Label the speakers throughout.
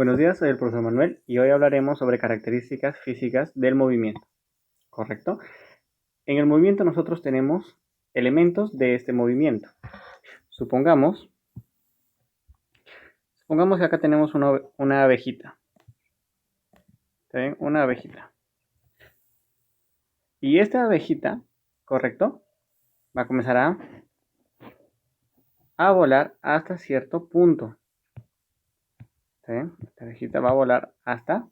Speaker 1: Buenos días, soy el profesor Manuel y hoy hablaremos sobre características físicas del movimiento, ¿correcto? En el movimiento nosotros tenemos elementos de este movimiento. Supongamos que acá tenemos una abejita, ¿está bien? Una abejita. Y esta abejita, ¿correcto? Va a comenzar a volar hasta cierto punto, ¿está bien? Esta abejita va a volar hasta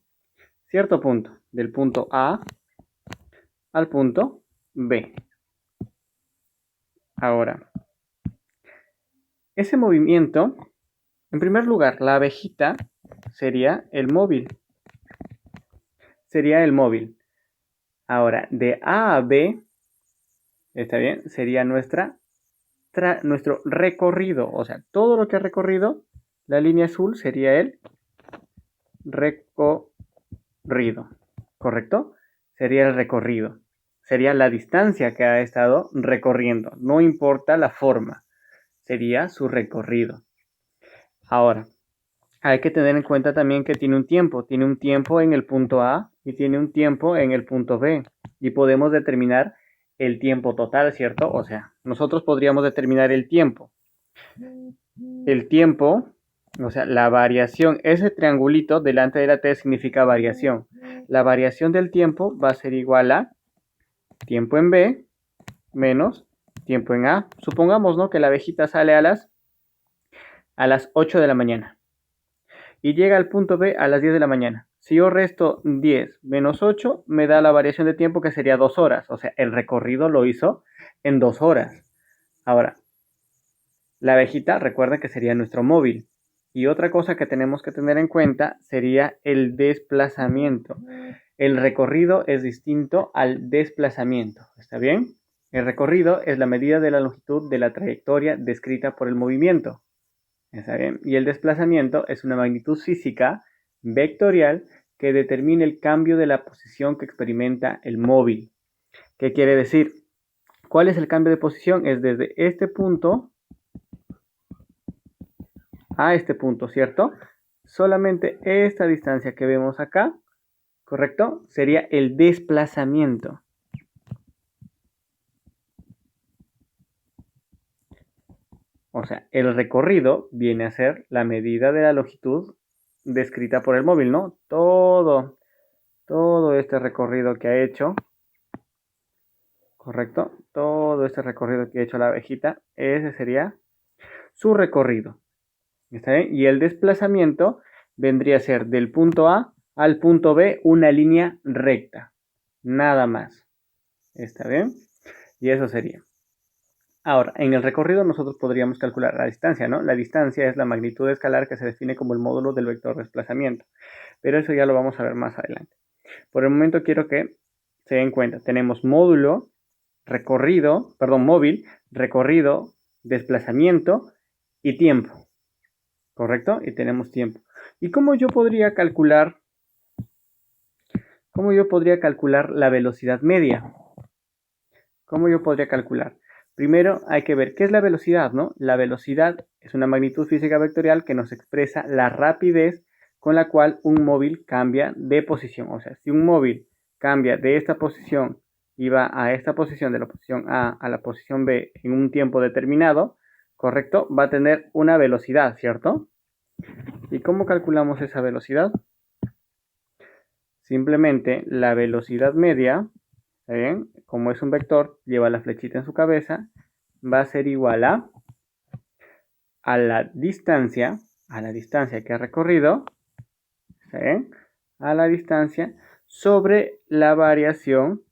Speaker 1: cierto punto, del punto A al punto B. Ahora, ese movimiento, en primer lugar, la abejita sería el móvil. Ahora, de A a B, ¿está bien? Sería nuestro recorrido. O sea, todo lo que ha recorrido, la línea azul sería el recorrido. ¿Correcto? Sería el recorrido. Sería la distancia que ha estado recorriendo. No importa la forma. Sería su recorrido. Ahora, hay que tener en cuenta también que tiene un tiempo. Tiene un tiempo en el punto A y tiene un tiempo en el punto B. Y podemos determinar el tiempo total, ¿cierto? O sea, nosotros podríamos determinar el tiempo. El tiempo, o sea, la variación, ese triangulito delante de la T significa variación. La variación del tiempo va a ser igual a tiempo en B menos tiempo en A. Supongamos, ¿no?, que la abejita sale a las 8 de la mañana y llega al punto B a las 10 de la mañana. Si yo resto 10 menos 8, me da la variación de tiempo que sería 2 horas. O sea, el recorrido lo hizo en 2 horas. Ahora, la abejita, recuerda que sería nuestro móvil. Y otra cosa que tenemos que tener en cuenta sería el desplazamiento. El recorrido es distinto al desplazamiento. ¿Está bien? El recorrido es la medida de la longitud de la trayectoria descrita por el movimiento. ¿Está bien? Y el desplazamiento es una magnitud física vectorial que determina el cambio de la posición que experimenta el móvil. ¿Qué quiere decir? ¿Cuál es el cambio de posición? Es desde este punto a este punto, ¿cierto? Solamente esta distancia que vemos acá, ¿correcto? Sería el desplazamiento. O sea, el recorrido viene a ser la medida de la longitud descrita por el móvil, ¿no? Todo este recorrido que ha hecho, ¿correcto? Todo este recorrido que ha hecho la abejita, ese sería su recorrido. ¿Está bien? Y el desplazamiento vendría a ser del punto A al punto B una línea recta. Nada más. ¿Está bien? Y eso sería. Ahora, en el recorrido nosotros podríamos calcular la distancia, ¿no? La distancia es la magnitud escalar que se define como el módulo del vector de desplazamiento. Pero eso ya lo vamos a ver más adelante. Por el momento quiero que se den cuenta. Tenemos módulo, móvil, recorrido, desplazamiento y tiempo. ¿Correcto? Y tenemos tiempo. ¿Y cómo yo podría calcular la velocidad media? ¿Cómo yo podría calcular? Primero hay que ver qué es la velocidad, ¿no? La velocidad es una magnitud física vectorial que nos expresa la rapidez con la cual un móvil cambia de posición. O sea, si un móvil cambia de esta posición y va a esta posición, de la posición A a la posición B en un tiempo determinado, ¿correcto? Va a tener una velocidad, ¿cierto? ¿Y cómo calculamos esa velocidad? Simplemente la velocidad media, ¿está bien? Como es un vector, lleva la flechita en su cabeza, va a ser igual a la distancia que ha recorrido, ¿está bien? A la distancia sobre la variación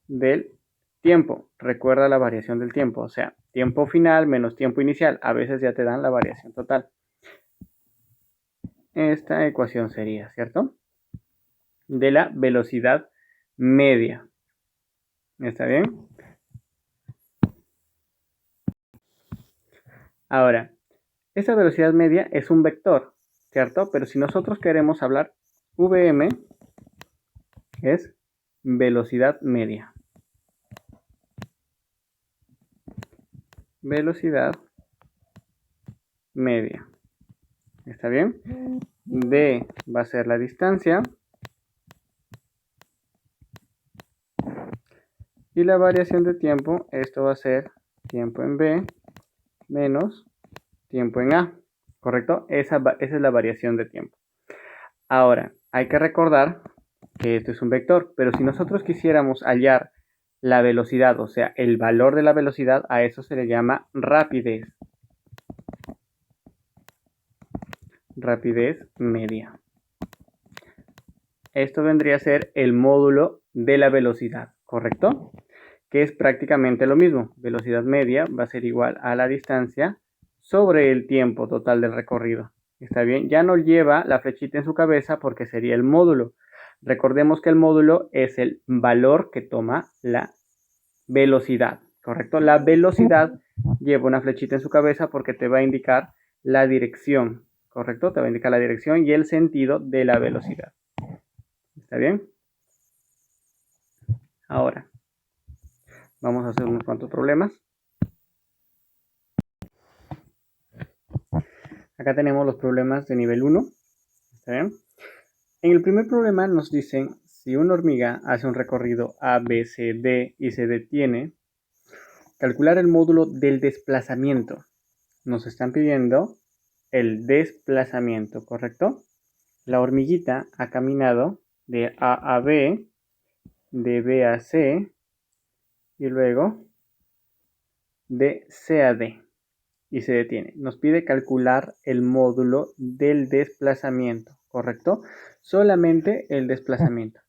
Speaker 1: del tiempo. Recuerda la variación del tiempo, o sea, tiempo final menos tiempo inicial. A veces ya te dan la variación total. Esta ecuación sería, ¿cierto?, de la velocidad media. ¿Está bien? Ahora, esta velocidad media es un vector, ¿cierto? Pero si nosotros queremos hablar, Vm es velocidad media. Velocidad media. ¿Está bien? D va a ser la distancia. Y la variación de tiempo, esto va a ser tiempo en B menos tiempo en A. ¿Correcto? Esa es la variación de tiempo. Ahora, hay que recordar que esto es un vector, pero si nosotros quisiéramos hallar la velocidad, o sea, el valor de la velocidad, a eso se le llama rapidez. Rapidez media. Esto vendría a ser el módulo de la velocidad, ¿correcto? Que es prácticamente lo mismo. Velocidad media va a ser igual a la distancia sobre el tiempo total del recorrido. ¿Está bien? Ya no lleva la flechita en su cabeza porque sería el módulo. Recordemos que el módulo es el valor que toma la velocidad, ¿correcto? La velocidad lleva una flechita en su cabeza porque te va a indicar la dirección, ¿correcto? Te va a indicar la dirección y el sentido de la velocidad. ¿Está bien? Ahora, vamos a hacer unos cuantos problemas. Acá tenemos los problemas de nivel 1. ¿Está bien? En el primer problema nos dicen, si una hormiga hace un recorrido A, B, C, D y se detiene, calcular el módulo del desplazamiento. Nos están pidiendo el desplazamiento, ¿correcto? La hormiguita ha caminado de A a B, de B a C y luego de C a D y se detiene. Nos pide calcular el módulo del desplazamiento, ¿correcto? Solamente el desplazamiento.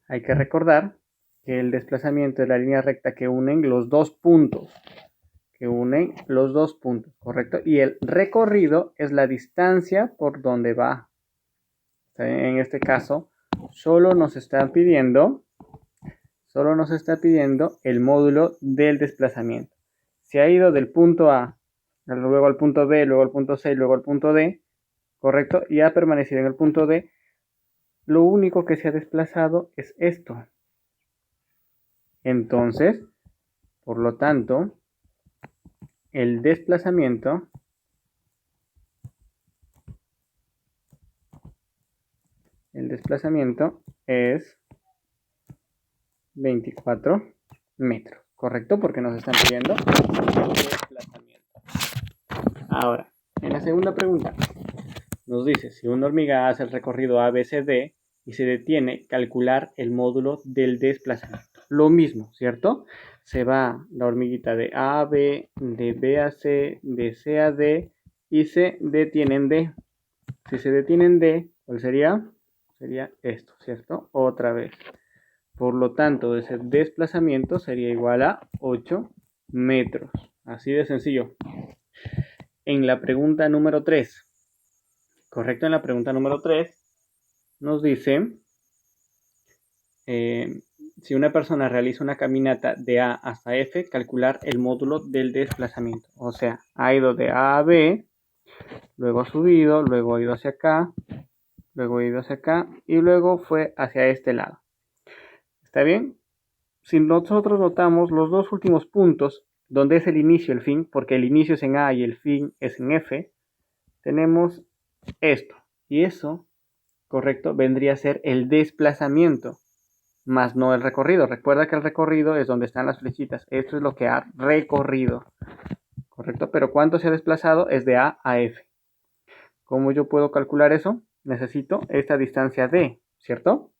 Speaker 1: Hay que recordar que el desplazamiento es la línea recta que unen los dos puntos. ¿Correcto? Y el recorrido es la distancia por donde va. En este caso, solo nos está pidiendo el módulo del desplazamiento. Se ha ido del punto A, luego al punto B, luego al punto C, luego al punto D, ¿correcto? Y ha permanecido en el punto D. Lo único que se ha desplazado es esto. Entonces, por lo tanto, el desplazamiento es 24 metros, ¿correcto? Porque nos están pidiendo el desplazamiento. Ahora, en la segunda pregunta, nos dice, si una hormiga hace el recorrido ABCD y se detiene, calcular el módulo del desplazamiento. Lo mismo, ¿cierto? Se va la hormiguita de A a B, de B a C, de C a D y se detiene en D. Si se detiene en D, ¿cuál sería? Sería esto, ¿cierto? Otra vez. Por lo tanto, ese desplazamiento sería igual a 8 metros. Así de sencillo. En la pregunta número 3, correcto, en la pregunta número 3 nos dice, si una persona realiza una caminata de A hasta F, calcular el módulo del desplazamiento. O sea, ha ido de A a B, luego ha subido, luego ha ido hacia acá, luego ha ido hacia acá y luego fue hacia este lado. ¿Está bien? Si nosotros notamos los dos últimos puntos, donde es el inicio y el fin, porque el inicio es en A y el fin es en F, tenemos esto. Y eso, correcto, vendría a ser el desplazamiento, más no el recorrido. Recuerda que el recorrido es donde están las flechitas. Esto es lo que ha recorrido, correcto. Pero ¿cuánto se ha desplazado? Es de A a F. ¿Cómo yo puedo calcular eso? Necesito esta distancia D, ¿cierto?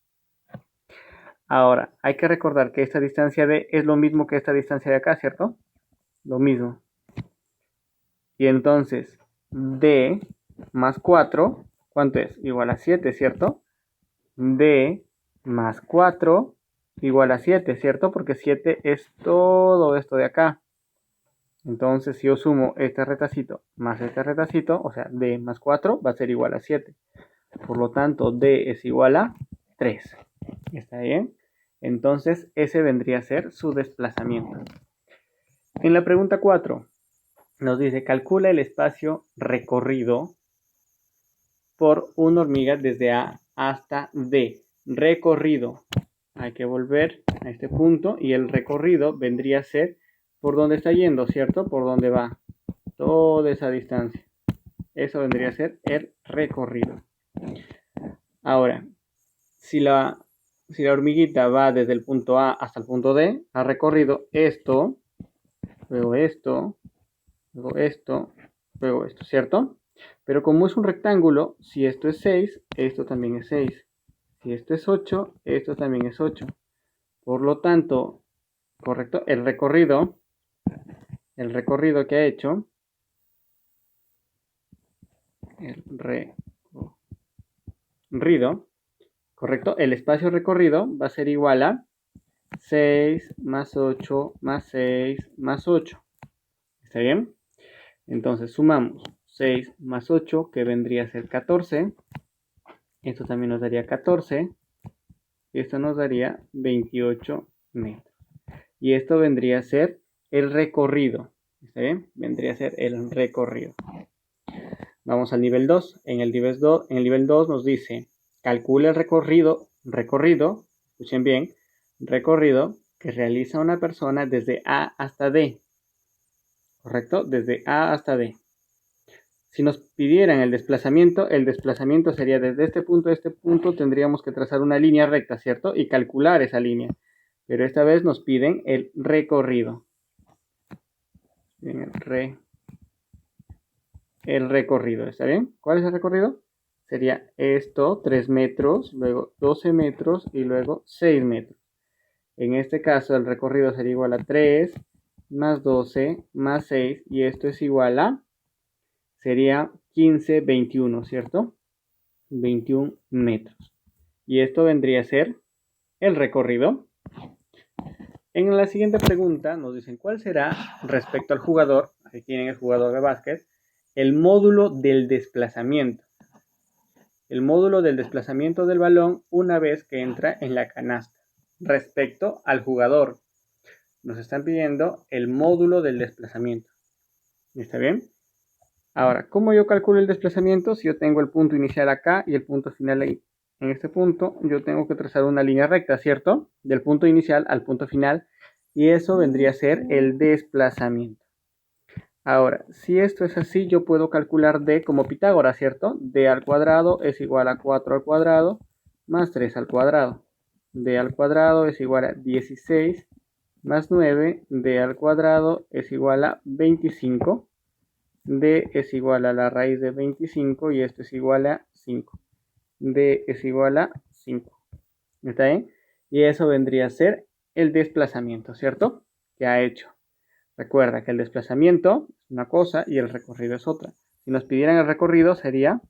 Speaker 1: Ahora, hay que recordar que esta distancia D es lo mismo que esta distancia de acá, ¿cierto? Lo mismo. Y entonces, D más 4, ¿cuánto es? Igual a 7, ¿cierto? D más 4 igual a 7, ¿cierto? Porque 7 es todo esto de acá. Entonces, si yo sumo este retacito más este retacito, o sea, D más 4 va a ser igual a 7. Por lo tanto, D es igual a 3. ¿Está bien? Entonces, ese vendría a ser su desplazamiento. En la pregunta 4, nos dice, calcula el espacio recorrido por una hormiga desde A hasta D. Recorrido. Hay que volver a este punto y el recorrido vendría a ser por donde está yendo, ¿cierto? Por donde va toda esa distancia. Eso vendría a ser el recorrido. Ahora, si la hormiguita va desde el punto A hasta el punto D, ha recorrido esto, luego esto, luego esto, luego esto, ¿cierto? Pero como es un rectángulo, si esto es 6, esto también es 6. Si esto es 8, esto también es 8. Por lo tanto, correcto, el recorrido que ha hecho, el recorrido, correcto, el espacio recorrido va a ser igual a 6 más 8 más 6 más 8. ¿Está bien? Entonces sumamos 6 más 8, que vendría a ser 14. Esto también nos daría 14. Y esto nos daría 28 metros. Y esto vendría a ser el recorrido. ¿Está bien? Vendría a ser el recorrido. Vamos al nivel 2. En el nivel 2 nos dice, calcula el recorrido, escuchen bien, recorrido que realiza una persona desde A hasta D. ¿Correcto? Desde A hasta D. Si nos pidieran el desplazamiento sería desde este punto a este punto, tendríamos que trazar una línea recta, ¿cierto? Y calcular esa línea. Pero esta vez nos piden el recorrido. El recorrido, ¿está bien? ¿Cuál es el recorrido? Sería esto, 3 metros, luego 12 metros y luego 6 metros. En este caso el recorrido sería igual a 3 más 12 más 6 y esto es igual a, sería 15, 21, ¿cierto? 21 metros. Y esto vendría a ser el recorrido. En la siguiente pregunta nos dicen, ¿cuál será respecto al jugador? Aquí tienen el jugador de básquet, el módulo del desplazamiento. El módulo del desplazamiento del balón una vez que entra en la canasta. Respecto al jugador, nos están pidiendo el módulo del desplazamiento. ¿Está bien? Ahora, ¿cómo yo calculo el desplazamiento? Si yo tengo el punto inicial acá y el punto final ahí. En este punto yo tengo que trazar una línea recta, ¿cierto? Del punto inicial al punto final. Y eso vendría a ser el desplazamiento. Ahora, si esto es así, yo puedo calcular D como Pitágoras, ¿cierto? D al cuadrado es igual a 4 al cuadrado más 3 al cuadrado. D al cuadrado es igual a 16 más 9. D al cuadrado es igual a 25. D es igual a la raíz de 25 y esto es igual a 5. D es igual a 5. ¿Está bien? Y eso vendría a ser el desplazamiento, ¿cierto? Que ha hecho. Recuerda que el desplazamiento es una cosa y el recorrido es otra. Si nos pidieran el recorrido sería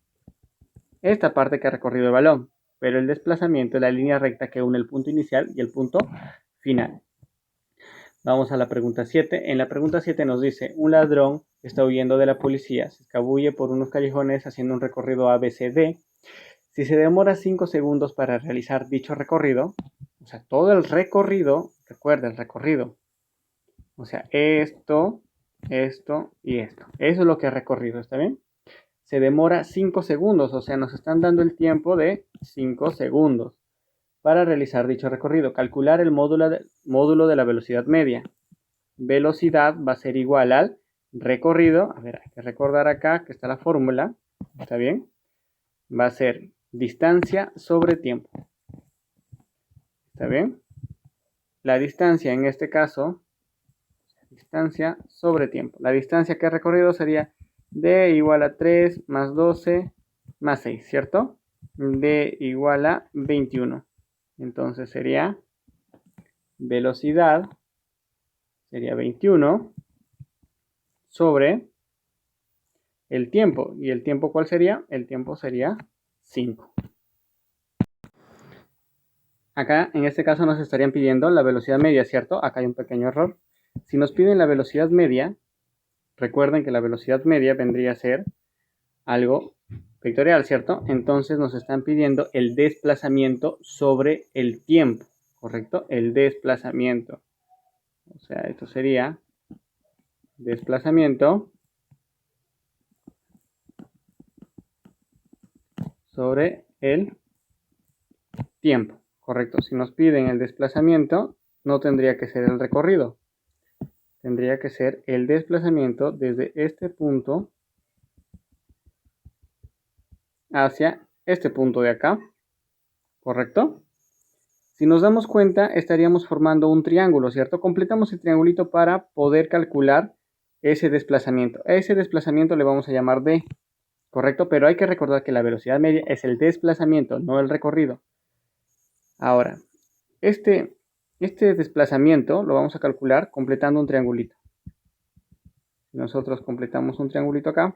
Speaker 1: esta parte que ha recorrido el balón, pero el desplazamiento es la línea recta que une el punto inicial y el punto final. Vamos a la pregunta 7. En la pregunta 7 nos dice, un ladrón está huyendo de la policía, se escabulle por unos callejones haciendo un recorrido ABCD. Si se demora 5 segundos para realizar dicho recorrido, o sea, todo el recorrido, recuerda el recorrido, o sea, esto y esto. Eso es lo que ha recorrido, ¿está bien? Se demora 5 segundos, o sea, nos están dando el tiempo de 5 segundos para realizar dicho recorrido. Calcular el módulo de la velocidad media. Velocidad va a ser igual al recorrido. A ver, hay que recordar acá que está la fórmula, ¿está bien? Va a ser distancia sobre tiempo. ¿Está bien? La distancia en este caso, distancia sobre tiempo. La distancia que ha recorrido sería D igual a 3 más 12 más 6, ¿cierto? D igual a 21. Entonces sería velocidad, sería 21 sobre el tiempo. ¿Y el tiempo cuál sería? El tiempo sería 5. Acá en este caso nos estarían pidiendo la velocidad media, ¿cierto? Acá hay un pequeño error. Si nos piden la velocidad media, recuerden que la velocidad media vendría a ser algo vectorial, ¿cierto? Entonces nos están pidiendo el desplazamiento sobre el tiempo, ¿correcto? El desplazamiento. O sea, esto sería desplazamiento sobre el tiempo, ¿correcto? Si nos piden el desplazamiento, no tendría que ser el recorrido. Tendría que ser el desplazamiento desde este punto hacia este punto de acá, ¿correcto? Si nos damos cuenta, estaríamos formando un triángulo, ¿cierto? Completamos el triangulito para poder calcular ese desplazamiento. A ese desplazamiento le vamos a llamar D, ¿correcto? Pero hay que recordar que la velocidad media es el desplazamiento, no el recorrido. Ahora, este desplazamiento lo vamos a calcular completando un triangulito. Nosotros completamos un triangulito acá.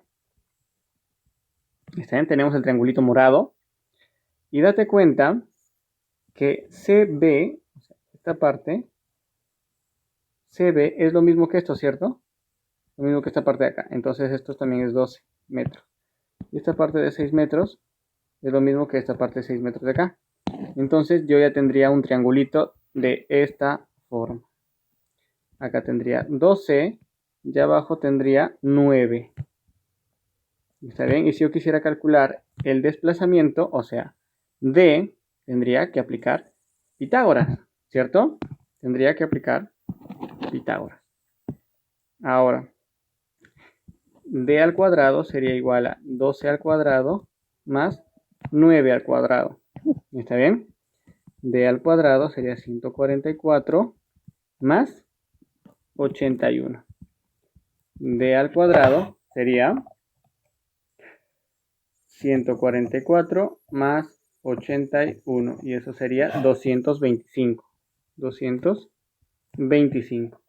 Speaker 1: ¿Está bien? Tenemos el triangulito morado. Y date cuenta que CB, o sea, esta parte, CB es lo mismo que esto, ¿cierto? Lo mismo que esta parte de acá. Entonces esto también es 12 metros. Y esta parte de 6 metros es lo mismo que esta parte de 6 metros de acá. Entonces yo ya tendría un triangulito de esta forma. Acá tendría 12 y abajo tendría 9. ¿Está bien? Y si yo quisiera calcular el desplazamiento, o sea, D, tendría que aplicar Pitágoras, ¿cierto? Tendría que aplicar Pitágoras. Ahora, D al cuadrado sería igual a 12 al cuadrado más 9 al cuadrado. ¿Está bien? D al cuadrado sería 144 más 81. D al cuadrado sería 144 más 81. Y eso sería 225. 225.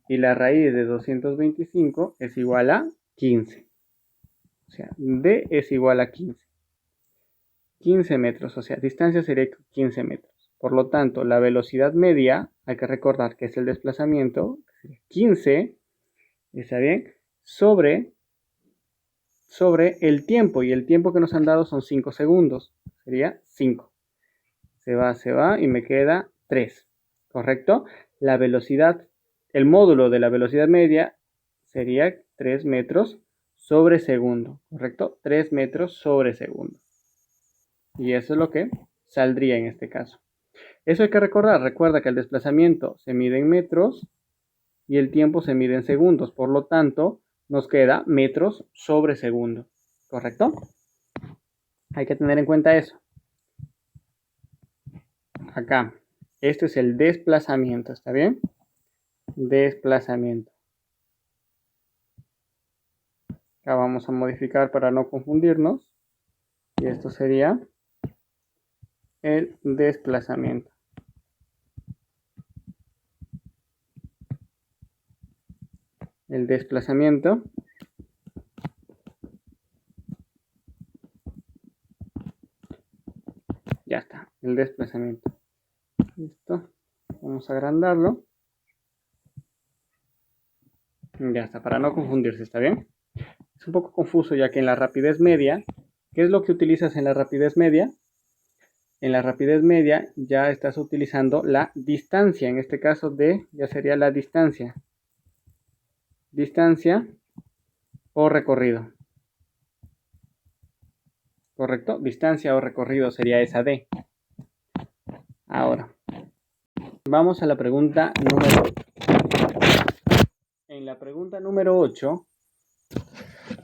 Speaker 1: Y la raíz de 225 es igual a 15. O sea, D es igual a 15. 15 metros, o sea, distancia sería 15 metros. Por lo tanto, la velocidad media, hay que recordar que es el desplazamiento, 15, ¿está bien? Sobre el tiempo, y el tiempo que nos han dado son 5 segundos, sería 5. Se va, y me queda 3, ¿correcto? La velocidad, el módulo de la velocidad media sería 3 metros sobre segundo, ¿correcto? 3 metros sobre segundo. Y eso es lo que saldría en este caso. Eso hay que recordar. Recuerda que el desplazamiento se mide en metros y el tiempo se mide en segundos. Por lo tanto, nos queda metros sobre segundo. ¿Correcto? Hay que tener en cuenta eso. Acá. Este es el desplazamiento. ¿Está bien? Desplazamiento. Acá vamos a modificar para no confundirnos. Y esto sería el desplazamiento. El desplazamiento ya está, el desplazamiento. Listo. Vamos a agrandarlo. Ya está, para no confundirse, ¿está bien? Es un poco confuso ya que en la rapidez media, ¿qué es lo que utilizas en la rapidez media? En la rapidez media ya estás utilizando la distancia, en este caso D ya sería la distancia. Distancia o recorrido. ¿Correcto? Distancia o recorrido sería esa D. Ahora, vamos a la pregunta número 8. En la pregunta número 8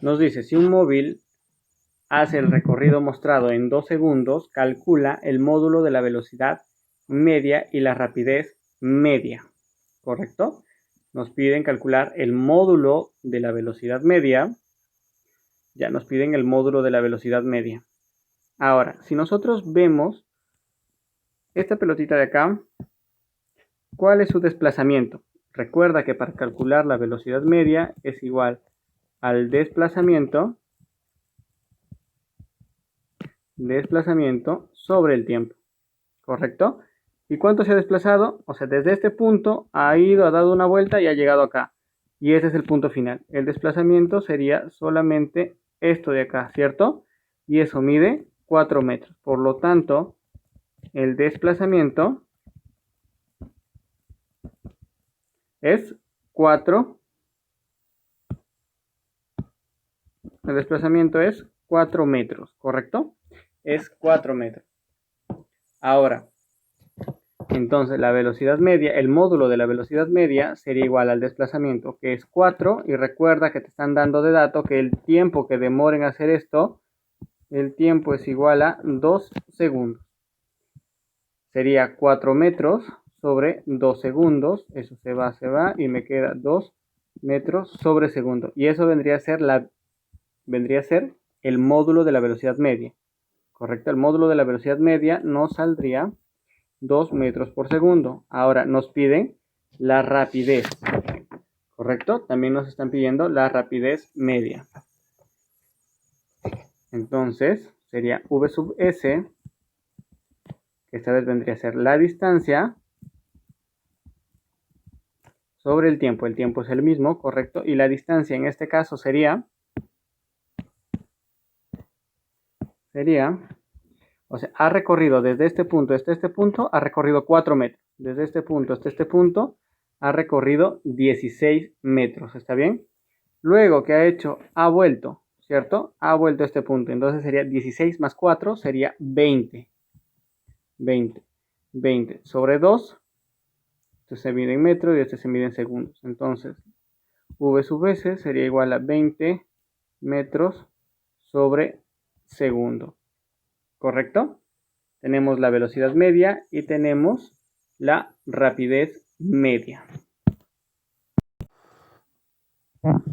Speaker 1: nos dice, si un móvil hace el recorrido mostrado en 2 segundos, calcula el módulo de la velocidad media y la rapidez media, ¿correcto? Nos piden calcular el módulo de la velocidad media. Ya nos piden el módulo de la velocidad media. Ahora, si nosotros vemos esta pelotita de acá, ¿cuál es su desplazamiento? Recuerda que para calcular la velocidad media es igual al desplazamiento sobre el tiempo, ¿correcto? ¿Y cuánto se ha desplazado? O sea, desde este punto ha ido, ha dado una vuelta y ha llegado acá. Y ese es el punto final. El desplazamiento sería solamente esto de acá, ¿cierto? Y eso mide 4 metros. Por lo tanto, el desplazamiento es 4. El desplazamiento es 4 metros, ¿correcto? Es 4 metros. Ahora, entonces la velocidad media, el módulo de la velocidad media sería igual al desplazamiento, que es 4. Y recuerda que te están dando de dato que el tiempo que demora en hacer esto el tiempo es igual a 2 segundos. Sería 4 metros sobre 2 segundos. Eso se va y me queda 2 metros sobre segundo. Y eso vendría a ser el módulo de la velocidad media. ¿Correcto? El módulo de la velocidad media nos saldría 2 metros por segundo. Ahora nos piden la rapidez. ¿Correcto? También nos están pidiendo la rapidez media. Entonces sería V sub S, que esta vez vendría a ser la distancia sobre el tiempo. El tiempo es el mismo, ¿correcto? Y la distancia en este caso sería, o sea, ha recorrido desde este punto hasta este punto, ha recorrido 4 metros. Desde este punto hasta este punto, ha recorrido 16 metros, ¿está bien? Luego, ¿qué ha hecho? Ha vuelto, ¿cierto? Ha vuelto a este punto. Entonces sería 16 más 4, sería 20. 20 sobre 2. Esto se mide en metros y este se mide en segundos. Entonces, V sub S sería igual a 20 metros sobre segundo. ¿Correcto? Tenemos la velocidad media y tenemos la rapidez media.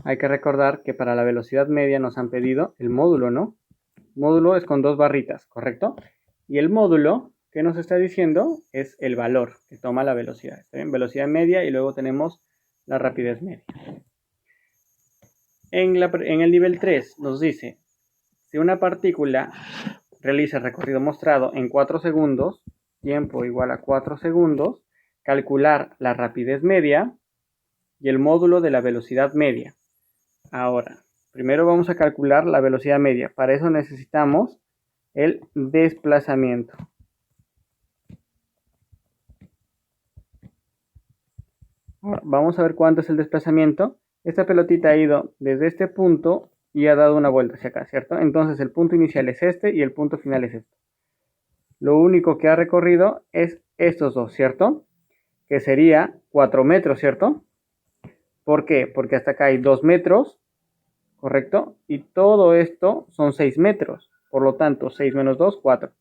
Speaker 1: Hay que recordar que para la velocidad media nos han pedido el módulo, ¿no? Módulo es con 2 barritas, ¿correcto? Y el módulo que nos está diciendo es el valor que toma la velocidad. ¿Está bien? Velocidad media y luego tenemos la rapidez media. En el nivel 3 nos dice, si una partícula realiza el recorrido mostrado en 4 segundos, tiempo igual a 4 segundos, calcular la rapidez media y el módulo de la velocidad media. Ahora, primero vamos a calcular la velocidad media. Para eso necesitamos el desplazamiento. Ahora, vamos a ver cuánto es el desplazamiento. Esta pelotita ha ido desde este punto y ha dado una vuelta hacia acá, ¿cierto? Entonces el punto inicial es este y el punto final es este. Lo único que ha recorrido es estos dos, ¿cierto? Que sería 4 metros, ¿cierto? ¿Por qué? Porque hasta acá hay 2 metros, ¿correcto? Y todo esto son 6 metros. Por lo tanto, 6 menos 2, 4.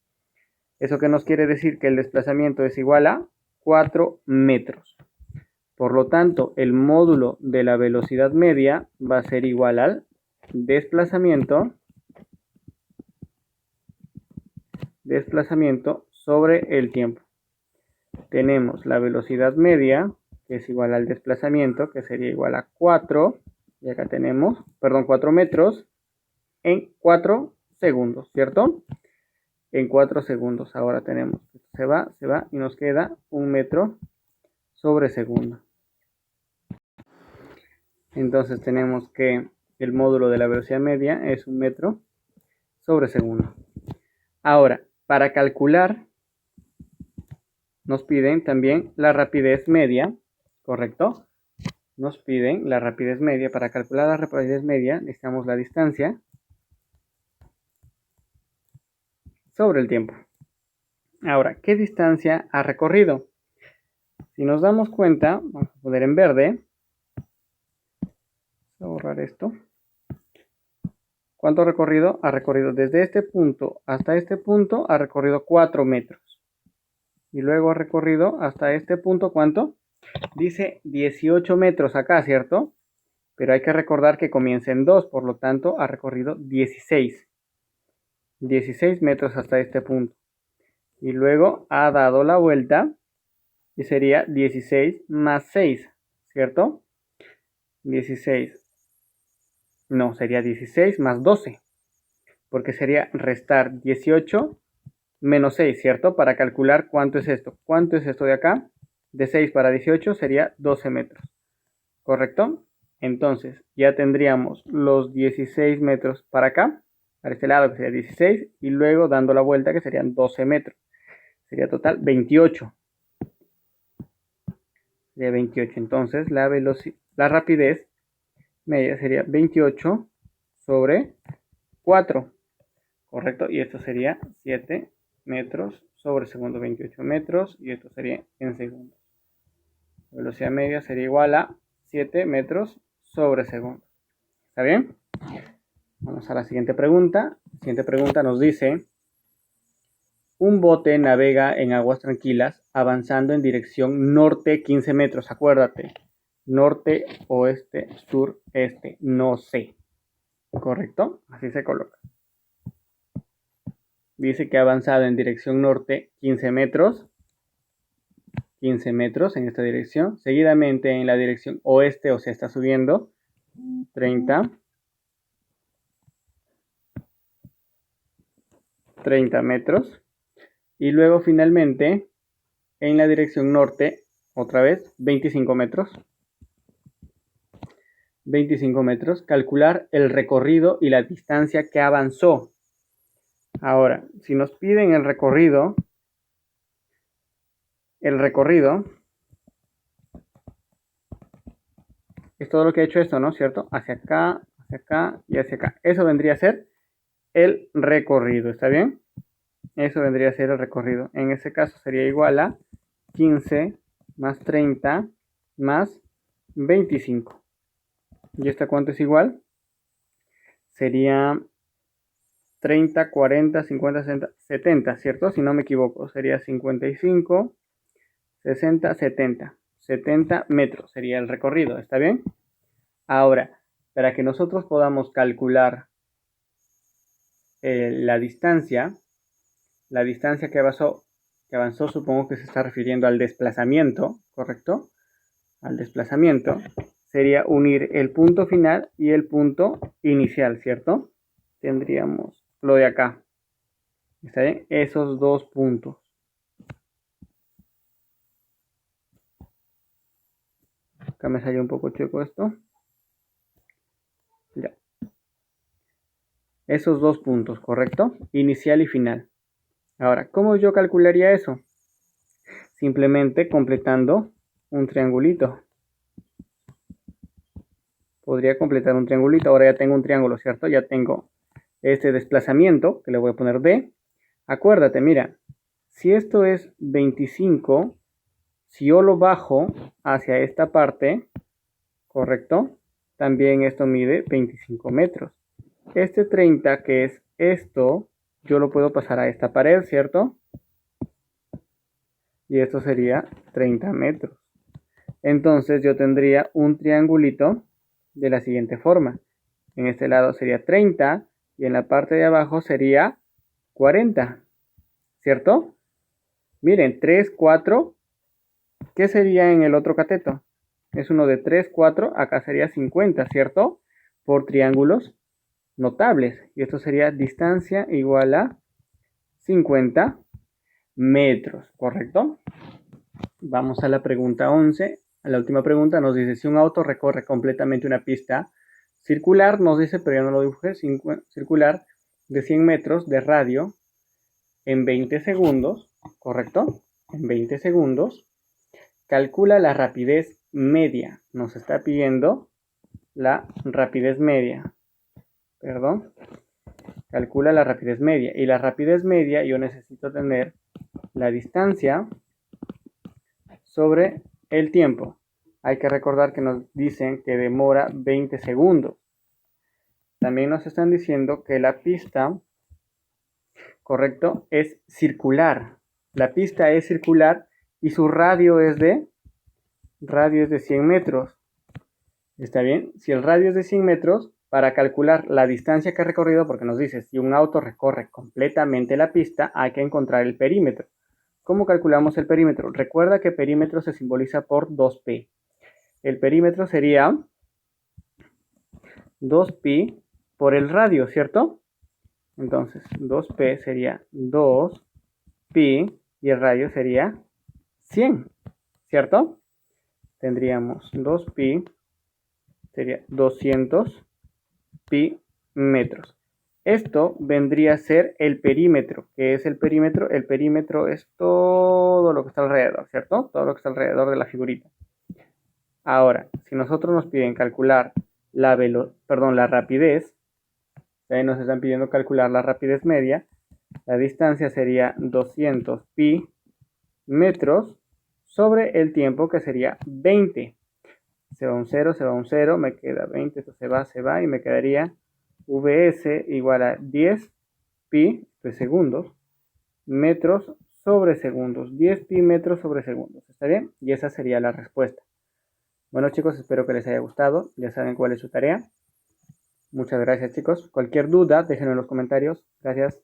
Speaker 1: ¿Eso qué nos quiere decir? Que el desplazamiento es igual a 4 metros. Por lo tanto, el módulo de la velocidad media va a ser igual al desplazamiento sobre el tiempo. Tenemos la velocidad media, que es igual al desplazamiento, que sería igual a 4, y acá tenemos, 4 metros en 4 segundos, ¿cierto? En 4 segundos. Ahora tenemos, se va y nos queda 1 metro sobre segundo. Entonces tenemos que el módulo de la velocidad media es 1 metro sobre segundo. Ahora, para calcular, nos piden también la rapidez media, ¿correcto? Nos piden la rapidez media. Para calcular la rapidez media necesitamos la distancia sobre el tiempo. Ahora, ¿qué distancia ha recorrido? Si nos damos cuenta, vamos a poner en verde. Voy a borrar esto. ¿Cuánto ha recorrido? Ha recorrido desde este punto hasta este punto, ha recorrido 4 metros. Y luego ha recorrido hasta este punto, ¿cuánto? Dice 18 metros acá, ¿cierto? Pero hay que recordar que comienza en 2, por lo tanto ha recorrido 16. 16 metros hasta este punto. Y luego ha dado la vuelta y sería 16 más 6, ¿cierto? 16. No, sería 16 más 12. Porque sería restar 18 menos 6, ¿cierto? Para calcular cuánto es esto. ¿Cuánto es esto de acá? De 6 para 18 sería 12 metros. ¿Correcto? Entonces, ya tendríamos los 16 metros para acá, para este lado que sería 16, y luego dando la vuelta que serían 12 metros. Sería total 28. Sería 28. Entonces, la rapidez media sería 28 sobre 4. ¿Correcto? Y esto sería 7 metros sobre segundo, 28 metros, y esto sería en segundos. La velocidad media sería igual a 7 metros sobre segundo. ¿Está bien? Vamos a la siguiente pregunta. La siguiente pregunta nos dice: un bote navega en aguas tranquilas avanzando en dirección norte 15 metros. Acuérdate, norte, oeste, sur, este, no sé. ¿Correcto? Así se coloca. Dice que ha avanzado en dirección norte 15 metros. 15 metros en esta dirección. Seguidamente en la dirección oeste, o sea, está subiendo 30 metros. Y luego finalmente en la dirección norte, otra vez 25 metros. 25 metros. Calcular el recorrido y la distancia que avanzó. Ahora, si nos piden el recorrido es todo lo que ha hecho esto, ¿no? ¿Cierto? Hacia acá y hacia acá. Eso vendría a ser el recorrido, ¿está bien? Eso vendría a ser el recorrido. En ese caso sería igual a 15 más 30 más 25. ¿Y esta cuánto es igual? Sería 30, 40, 50, 60, 70, ¿cierto? Si no me equivoco, sería 55, 60, 70. 70 metros sería el recorrido, ¿está bien? Ahora, para que nosotros podamos calcular la distancia que avanzó, supongo que se está refiriendo al desplazamiento, ¿correcto? Al desplazamiento, sería unir el punto final y el punto inicial, ¿cierto? Tendríamos lo de acá, ¿está bien? Esos dos puntos. Acá me salió un poco chueco esto. Ya. Esos dos puntos, ¿correcto? Inicial y final. Ahora, ¿cómo yo calcularía eso? Simplemente completando un triangulito. Podría completar un triangulito. Ahora ya tengo un triángulo, ¿cierto? Ya tengo este desplazamiento, que le voy a poner D. Acuérdate, mira, si esto es 25, si yo lo bajo hacia esta parte, ¿correcto? También esto mide 25 metros. Este 30, que es esto, yo lo puedo pasar a esta pared, ¿cierto? Y esto sería 30 metros. Entonces yo tendría un triangulito de la siguiente forma. En este lado sería 30 y en la parte de abajo sería 40, ¿cierto? Miren, 3, 4, ¿qué sería en el otro cateto? Es uno de 3, 4, acá sería 50, ¿cierto? Por triángulos notables. Y esto sería distancia igual a 50 metros, ¿correcto? Vamos a la pregunta 11. A la última pregunta nos dice, si un auto recorre completamente una pista circular, nos dice, pero ya no lo dibujé, circular de 100 metros de radio en 20 segundos, ¿correcto? En 20 segundos, calcula la rapidez media. Nos está pidiendo la rapidez media. Perdón. Calcula la rapidez media. Y la rapidez media yo necesito tener la distancia sobre el tiempo. Hay que recordar que nos dicen que demora 20 segundos. También nos están diciendo que la pista, correcto, es circular. La pista es circular y su radio es de 100 metros. ¿Está bien? Si el radio es de 100 metros, para calcular la distancia que ha recorrido, porque nos dice, si un auto recorre completamente la pista, hay que encontrar el perímetro. ¿Cómo calculamos el perímetro? Recuerda que perímetro se simboliza por 2pi. El perímetro sería 2pi por el radio, ¿cierto? Entonces, 2p sería 2pi y el radio sería 100, ¿cierto? Tendríamos 2pi, sería 200 pi metros. Esto vendría a ser el perímetro. ¿Qué es el perímetro? El perímetro es todo lo que está alrededor, ¿cierto? Todo lo que está alrededor de la figurita. Ahora, si nosotros nos piden calcular la rapidez, nos están pidiendo calcular la rapidez media, la distancia sería 200 pi metros sobre el tiempo, que sería 20. Se va un 0, se va un 0, me queda 20, esto se va y me quedaría Vs igual a 10 pi de segundos metros sobre segundos. 10 pi metros sobre segundos. ¿Está bien? Y esa sería la respuesta. Bueno chicos, espero que les haya gustado. Ya saben cuál es su tarea. Muchas gracias chicos. Cualquier duda, déjenlo en los comentarios. Gracias.